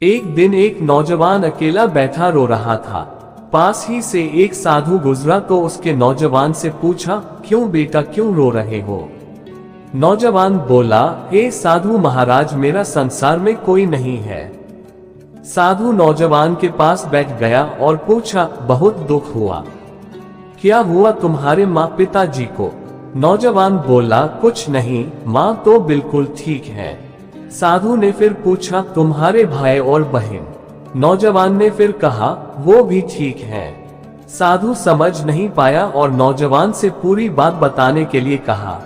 एक दिन एक नौजवान अकेला बैठा रो रहा था। पास ही से एक साधु गुजरा तो उसके नौजवान से पूछा, क्यों बेटा, क्यों रो रहे हो? नौजवान बोला, हे साधु महाराज, मेरा संसार में कोई नहीं है। साधु नौजवान के पास बैठ गया और पूछा, बहुत दुख हुआ? क्या हुआ तुम्हारे माँ पिताजी को? नौजवान बोला, कुछ नहीं, माँ तो बिल्कुल ठीक है। साधु ने फिर पूछा, तुम्हारे भाई और बहन? नौजवान ने फिर कहा, वो भी ठीक हैं। साधु समझ नहीं पाया और नौजवान से पूरी बात बताने के लिए कहा।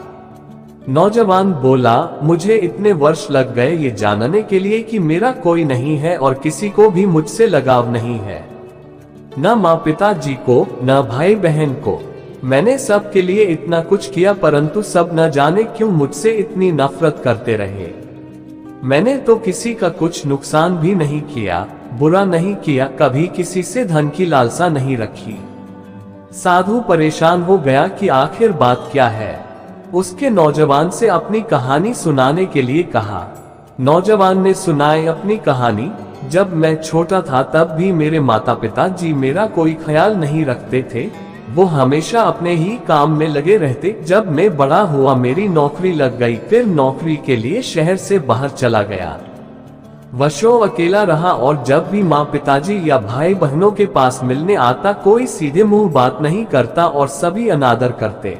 नौजवान बोला, मुझे इतने वर्ष लग गए ये जानने के लिए कि मेरा कोई नहीं है और किसी को भी मुझसे लगाव नहीं है, न माँ पिताजी को, न भाई बहन को। मैंने सब के लिए इतना कुछ किया, परंतु सब न जाने क्यों मुझसे इतनी नफरत करते रहे। मैंने तो किसी का कुछ नुकसान भी नहीं किया, बुरा नहीं किया, कभी किसी से धन की लालसा नहीं रखी। साधु परेशान हो गया कि आखिर बात क्या है। उसके नौजवान से अपनी कहानी सुनाने के लिए कहा। नौजवान ने सुनाई अपनी कहानी। जब मैं छोटा था तब भी मेरे माता पिता जी मेरा कोई ख्याल नहीं रखते थे। वो हमेशा अपने ही काम में लगे रहते। जब मैं बड़ा हुआ मेरी नौकरी लग गई, फिर नौकरी के लिए शहर से बाहर चला गया। वर्षों अकेला रहा और जब भी माँ पिताजी या भाई बहनों के पास मिलने आता, कोई सीधे मुंह बात नहीं करता और सभी अनादर करते।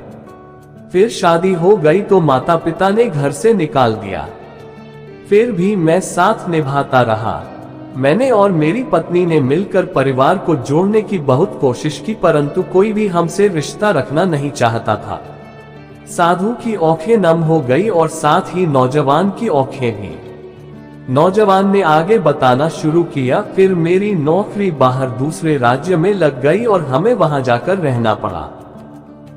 फिर शादी हो गई तो माता पिता ने घर से निकाल दिया। फिर भी मैं साथ निभाता रहा। मैंने और मेरी पत्नी ने मिलकर परिवार को जोड़ने की बहुत कोशिश की, परंतु कोई भी हमसे रिश्ता रखना नहीं चाहता था। साधु की आंखें नम हो गई और साथ ही नौजवान की आंखें भी। नौजवान ने आगे बताना शुरू किया, फिर मेरी नौकरी बाहर दूसरे राज्य में लग गई और हमें वहां जाकर रहना पड़ा।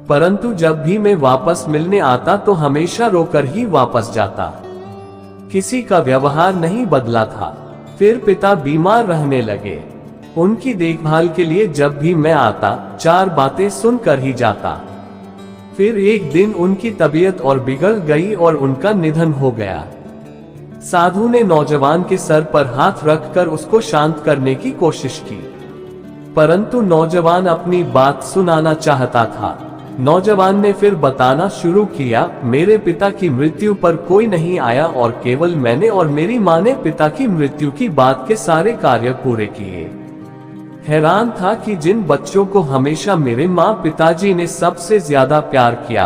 परंतु जब भी मैं वापस मिलने आता तो हमेशा रोकर ही वापस जाता। किसी का व्यवहार नहीं बदला था। फिर पिता बीमार रहने लगे। उनकी देखभाल के लिए जब भी मैं आता, चार बातें सुनकर ही जाता। फिर एक दिन उनकी तबीयत और बिगड़ गई और उनका निधन हो गया। साधु ने नौजवान के सर पर हाथ रखकर उसको शांत करने की कोशिश की, परंतु नौजवान अपनी बात सुनाना चाहता था। नौजवान ने फिर बताना शुरू किया, मेरे पिता की मृत्यु पर कोई नहीं आया और केवल मैंने और मेरी माँ ने पिता की मृत्यु की बात के सारे कार्य पूरे किए। हैरान था कि जिन बच्चों को हमेशा मेरे माँ पिताजी ने सबसे ज्यादा प्यार किया,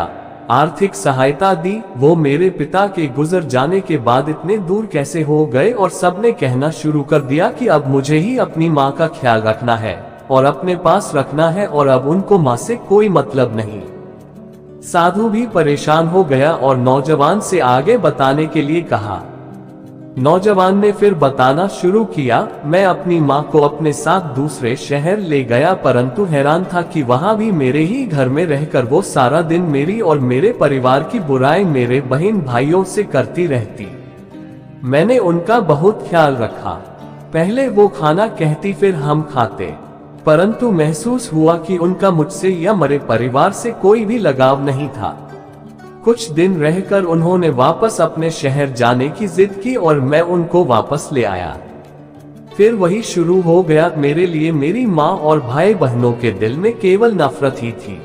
आर्थिक सहायता दी, वो मेरे पिता के गुजर जाने के बाद इतने दूर कैसे हो गए। और सबने कहना शुरू कर दिया कि अब मुझे ही अपनी माँ का ख्याल रखना है और अपने पास रखना है और अब उनको माँ से कोई मतलब नहीं। साधु भी परेशान हो गया और नौजवान से आगे बताने के लिए कहा। नौजवान ने फिर बताना शुरू किया, मैं अपनी माँ को अपने साथ दूसरे शहर ले गया, परंतु हैरान था कि वहाँ भी मेरे ही घर में रहकर वो सारा दिन मेरी और मेरे परिवार की बुराई मेरे बहन भाइयों से करती रहती। मैंने उनका बहुत ख्याल रखा। पहले वो खाना कहती, फिर हम खाते, परंतु महसूस हुआ कि उनका मुझसे या मेरे परिवार से कोई भी लगाव नहीं था। कुछ दिन रहकर उन्होंने वापस अपने शहर जाने की जिद की और मैं उनको वापस ले आया। फिर वही शुरू हो गया। मेरे लिए मेरी माँ और भाई बहनों के दिल में केवल नफरत ही थी।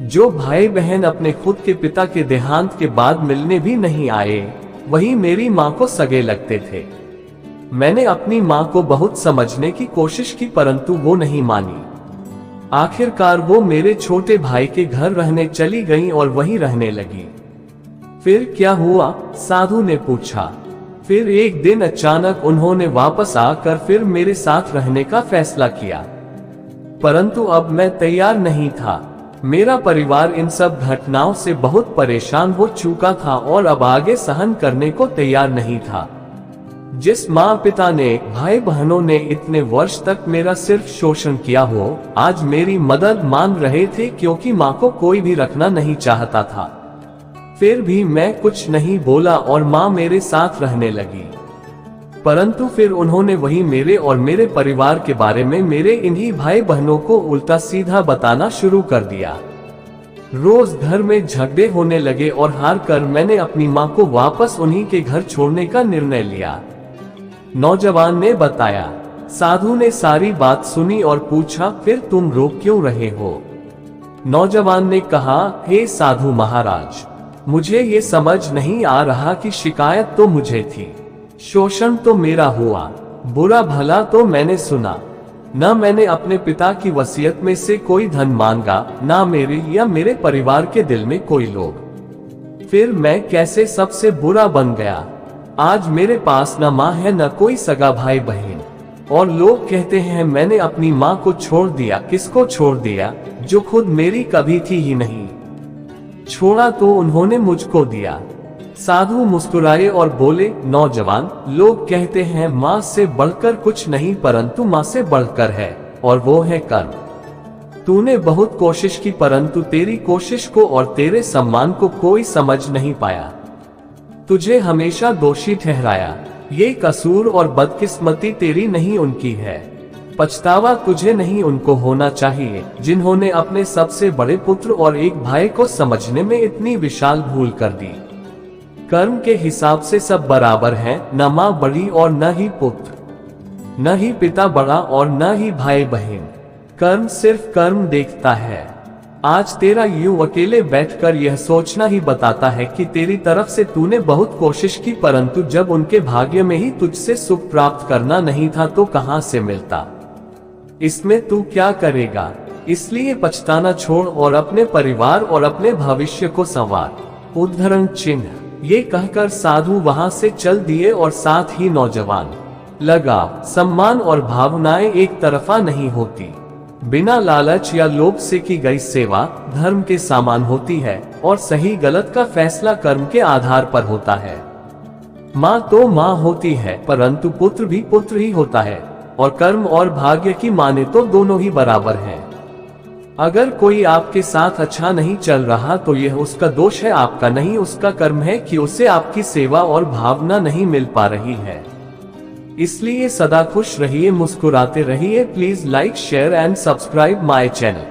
जो भाई बहन अपने खुद के पिता के देहांत के बाद मिलने भी नहीं आए, वही मेरी माँ को सगे लगते थे। मैंने अपनी माँ को बहुत समझने की कोशिश की, परंतु वो नहीं मानी। आखिरकार वो मेरे छोटे भाई के घर रहने चली गईं और वहीं रहने लगी। फिर क्या हुआ? साधु ने पूछा। फिर एक दिन अचानक उन्होंने वापस आकर फिर मेरे साथ रहने का फैसला किया, परंतु अब मैं तैयार नहीं था। मेरा परिवार इन सब घटनाओं से बहुत परेशान हो चुका था और अब आगे सहन करने को तैयार नहीं था। जिस माँ पिता ने, भाई बहनों ने इतने वर्ष तक मेरा सिर्फ शोषण किया हो, आज मेरी मदद मांग रहे थे, क्योंकि माँ को कोई भी रखना नहीं चाहता था। फिर भी मैं कुछ नहीं बोला और माँ मेरे साथ रहने लगी। परंतु फिर उन्होंने वही मेरे और मेरे परिवार के बारे में मेरे इन्हीं भाई बहनों को उल्टा सीधा बताना शुरू कर दिया। रोज घर में झगड़े होने लगे और हार कर मैंने अपनी माँ को वापस उन्हीं के घर छोड़ने का निर्णय लिया। नौजवान ने बताया। साधु ने सारी बात सुनी और पूछा, फिर तुम रो क्यों रहे हो? नौजवान ने कहा, हे साधु महाराज, मुझे ये समझ नहीं आ रहा कि शिकायत तो मुझे थी, शोषण तो मेरा हुआ, बुरा भला तो मैंने सुना, न मैंने अपने पिता की वसीयत में से कोई धन मांगा, ना मेरे या मेरे परिवार के दिल में कोई लोभ, फिर मैं कैसे सबसे बुरा बन गया? आज मेरे पास न माँ है न कोई सगा भाई बहन, और लोग कहते हैं मैंने अपनी माँ को छोड़ दिया। किसको छोड़ दिया? जो खुद मेरी कभी थी ही नहीं। छोड़ा तो उन्होंने मुझको दिया। साधु मुस्कुराए और बोले, नौजवान, लोग कहते हैं माँ से बढ़कर कुछ नहीं, परंतु माँ से बढ़कर है, और वो है कर्म। तूने बहुत कोशिश की, परंतु तेरी कोशिश को और तेरे सम्मान को कोई समझ नहीं पाया। तुझे हमेशा दोषी ठहराया। ये कसूर और बदकिस्मती तेरी नहीं, उनकी है। पछतावा तुझे नहीं, उनको होना चाहिए, जिन्होंने अपने सबसे बड़े पुत्र और एक भाई को समझने में इतनी विशाल भूल कर दी। कर्म के हिसाब से सब बराबर हैं, न माँ बड़ी और न ही पुत्र, न ही पिता बड़ा और न ही भाई बहन। कर्म सिर्फ कर्म देखता है। आज तेरा यूं अकेले बैठकर यह सोचना ही बताता है कि तेरी तरफ से तूने बहुत कोशिश की, परंतु जब उनके भाग्य में ही तुझसे सुख प्राप्त करना नहीं था तो कहां से मिलता। इसमें तू क्या करेगा? इसलिए पछताना छोड़ और अपने परिवार और अपने भविष्य को संवार। उद्धरण चिन्ह। ये कहकर साधु वहां से चल दिए और साथ ही नौजवान लगा। सम्मान और भावनाएं एक तरफा नहीं होती। बिना लालच या लोभ से की गई सेवा धर्म के समान होती है, और सही गलत का फैसला कर्म के आधार पर होता है। माँ तो माँ होती है, परंतु पुत्र भी पुत्र ही होता है, और कर्म और भाग्य की माने तो दोनों ही बराबर हैं। अगर कोई आपके साथ अच्छा नहीं चल रहा तो यह उसका दोष है, आपका नहीं। उसका कर्म है कि उसे आपकी सेवा और भावना नहीं मिल पा रही है। इसलिए सदा खुश रहिए, मुस्कुराते रहिए। Please like, share and subscribe my channel.